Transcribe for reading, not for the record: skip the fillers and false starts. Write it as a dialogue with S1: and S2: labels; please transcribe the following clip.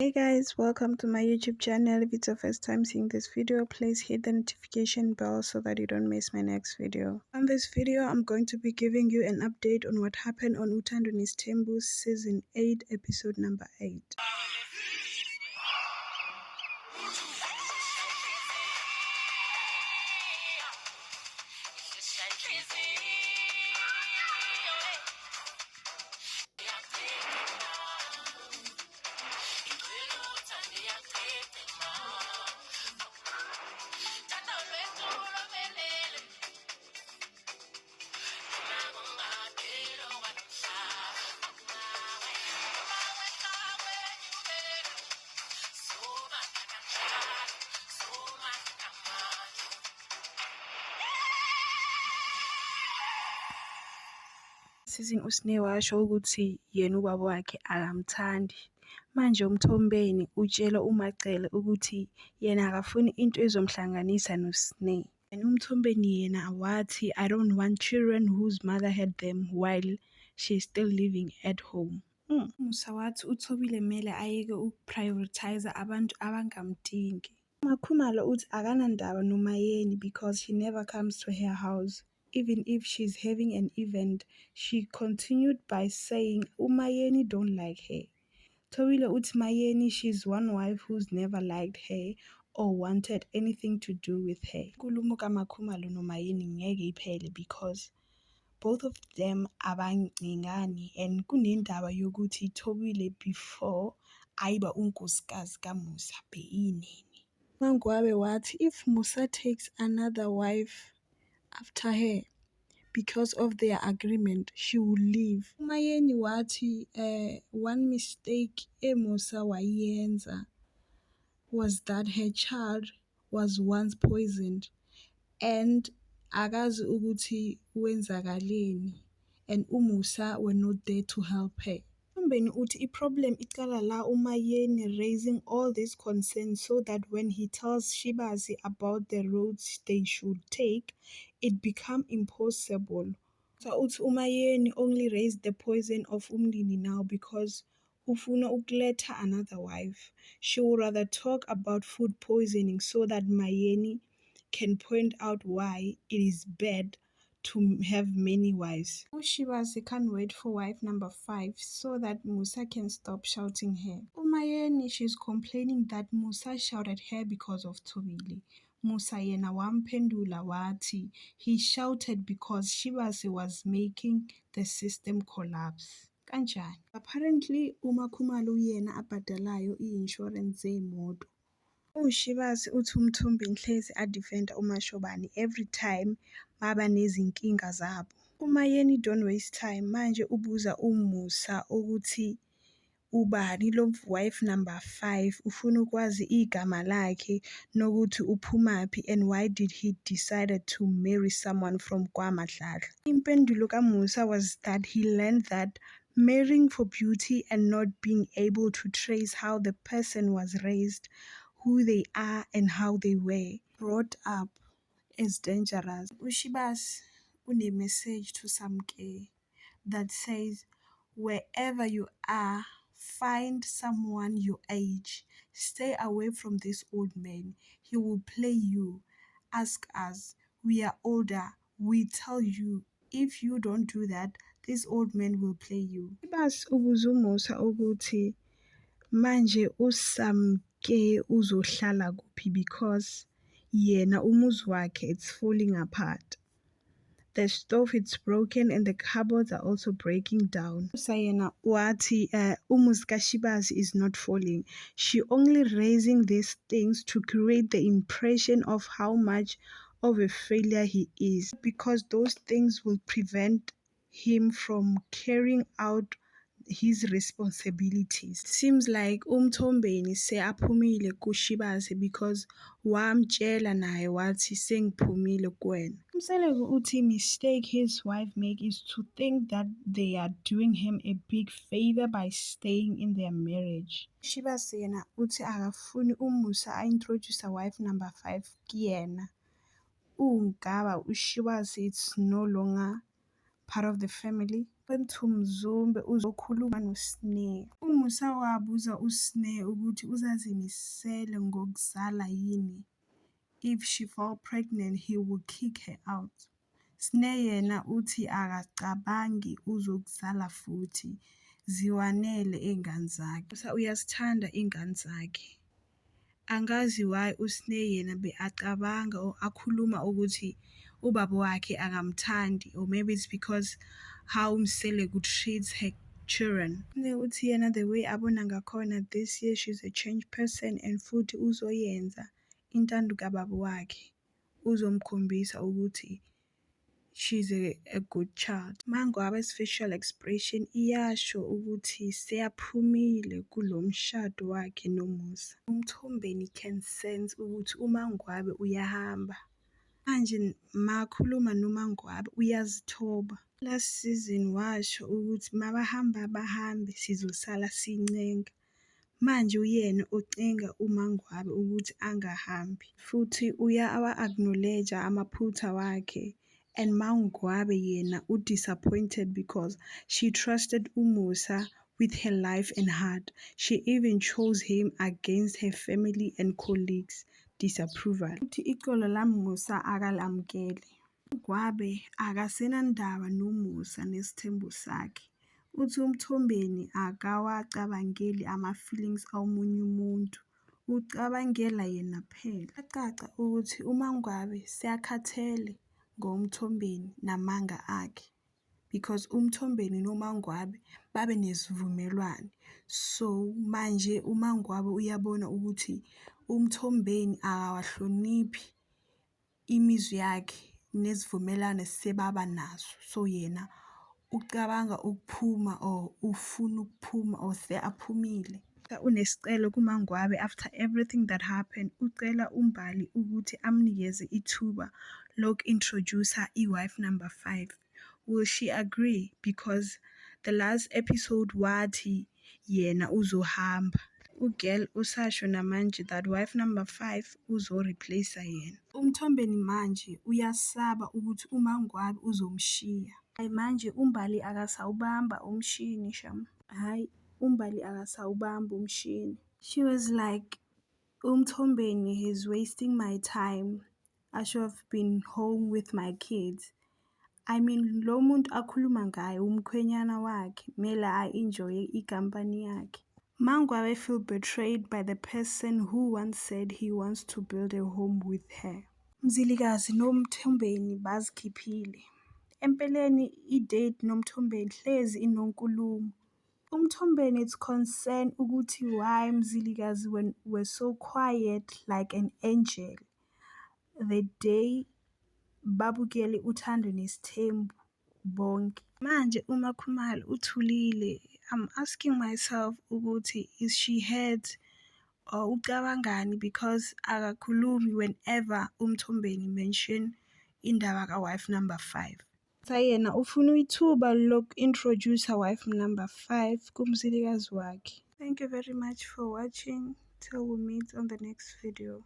S1: Hey guys, welcome to my YouTube channel. If it's your first time seeing this video, please hit the notification bell so that you don't miss my next video. On this video, I'm going to be giving you an update on what happened on Uthando Nisithembu's season 8 episode number 8. Season uSneh washo ukuthi yena ubaba wakhe akamthandi. Manje uMthombeni utshela uMacele ukuthi yena akafuni into ezomhlanganisa noSneh. And uMthombeni yena wathi, I don't want children whose mother had them while she's still living at home. Musa wathi uThobile mele ayeke ukuprioritize abantu abangamdingi. uMakhumalo uthi akanandaba noMayeni because he never comes to her house. Even if she's having an event, she continued by saying uMayeni don't like her. Thobile uthi Mayeni, she's one wife who's never liked her or wanted anything to do with her. Inkulumo kaMakhumalo noMayeni ngeke iphele because both of them abancingani and kunendaba yokuthi Thobile before ayiba unkosikazi kaMusa beyinini. uMangwabe wathi if Musa takes another wife after her, because of their agreement, she will leave. uMayeni wathi one mistake Musa wayenza was that her child was once poisoned and akazi ukuthi wenzakaleni and uMusa were not there to help her. uMthombeni uthi iproblem iqala la uMayeni raising all these concerns so that when he tells Shibazi about the roads they should take, it become impossible. So uthi uMayeni only raised the poison of umndeni now because ufuna ukuletha another wife. She would rather talk about food poisoning so that Mayeni can point out why it is bad to have many wives. uShibazi can't wait for wife number 5 so that Musa can stop shouting her. uMayeni, she's complaining that Musa shouted her because of Thobile. Musa yena wamphendula wathi he shouted because Shibazi was making the system collapse. Kanjani? Apparently uMakhumalo yena abhadalayo i-insurance yemoto. uShibazi uthi uMthombeni hlezi adefenda uMashobane every time baba nezinkinga zabo. uMayeni don't waste time manje ubuza uMusa ukuthi ubani lo wife number 5, ufuna ukwazi igama lakhe nokuthi uphumaphi and why did he decided to marry someone from KwaMadlala. Impendulo kaMusa was that he learned that marrying for beauty and not being able to trace how the person was raised, who they are and how they were brought up is dangerous. uShibazi une message to Samke that says wherever you are, find someone your age. Stay away from this old man. He will play you. Ask us. We are older. We tell you. If you don't do that, this old man will play you. uShibazi ubuza uMusa ukuthi manje uSamke uzohlala kuphi because yena umuzi wakhe it's falling apart. The stove is broken and the cupboards are also breaking down. Sayena wathi umuzi kaShibazi is not falling. She only raising these things to create the impression of how much of a failure he is, because those things will prevent him from carrying out his responsibilities. Seems like uMthombeni seyaphumile kuShibazi because wamtshela naye wathi sengiphumile kuwena. uMseleko uthi mistake his wife make is to think that they are doing him a big favor by staying in their marriage. Shibazi yena uthi akafuni uMusa introduce wife number 5 kuyena. uNgaba uShibazi it's no longer part of the family. went to Mzumbe uzokhuluma noSneh. UMusa wabuza uSneh ukuthi uzazimisele ngokuzala yini. If she fall pregnant he will kick her out. Sneh yena uthi akacabangi uzokuzala futhi ziwanele ingane zakhe. Musa uyazithanda ingane zakhe. Angazi why uSneh yena acabanga or akhuluma ukuthi ubaba wakhe akamthandi, or maybe it's because how Msele treats her children. Uthi yena the way abona ngakhona this year she's a changed person and futhi uzoyenza intando kababa wakhe, uzomkhombisa ukuthi she's a good child. Mangwaba's facial expression iyasho ukuthi seyaphumile kulo mshado wakhe noMusa. UMthombeni can sense ukuthi uMangwabe uyahamba. Manje makhuluma noMangwabe uyazithoba. Last season washo ukuthi mabahamba bahambe sizosala sincenga. Manje uyena ucenga uMangwabe ukuthi angahambi. Futhi acknowledge amaphutha wakhe. And Mangwabe yena disappointed because she trusted uMusa with her life and heart. She even chose him against her family and colleagues' disapproval. Uthi ixolo laMusa akalamukele. Mangwabe akasenandaba noMusa nesithembu sakhe. Uthi uMthombeni akawacabangeli ama-feelings awumunye umuntu. Ucabangela yena phela. Kuyacaca ukuthi uMangwabe seyakhathele ngoMthombeni namanga akhe, because uMthombeni noMangwabe babe nesivumelwano. So manje uMangwabe uyabona ukuthi uMthombeni akawahloniphi imizwa yakhe nesivumelwano sebaba naso. So yena ucabanga ukuphuma or ufuna ukuphuma or aphumile. Unesicelo kuMangwabe after everything that happened. Ucela uMbali ukuthi amnikeze ithuba loku-introducer iwife number 5. Will she agree? Because the last episode wathi yena uzohamba. Ugirl usasho namanje that wife number 5 uzo-replace yena. uMthombeni manje uyasaba ukuthi uMangwabe uzomshiya. Hayi manje uMbali akasawubamba umshini sham. Hayi uMbali akasawubamba umshini. She was like, uMthombeni he's wasting my time. I should have been home with my kids. I mean lo muntu akhuluma ngaye umkhwenyana wakhe mele enjoy ikampani yakhe. Mangwabe feel betrayed by the person who once said he wants to build a home with her. Mzilikazi noMthombeni bazikhiphile. Empeleni i-date noMthombeni hlezi inonkulumo. uMthombeni it's concern ukuthi why Mzilikazi were so quiet like an angel the day babukele uThando neSithembu bonke. Manje uMakhumalo uthulile. I'm asking myself ukuthi is she hurt or ucabangani, because akakhulumi whenever uMthombeni mention indaba kawife number 5. Sayena ufuna ithuba loku-introducer wife number 5 kumzilikazi wakhe. Thank you very much for watching. Till we meet on the next video.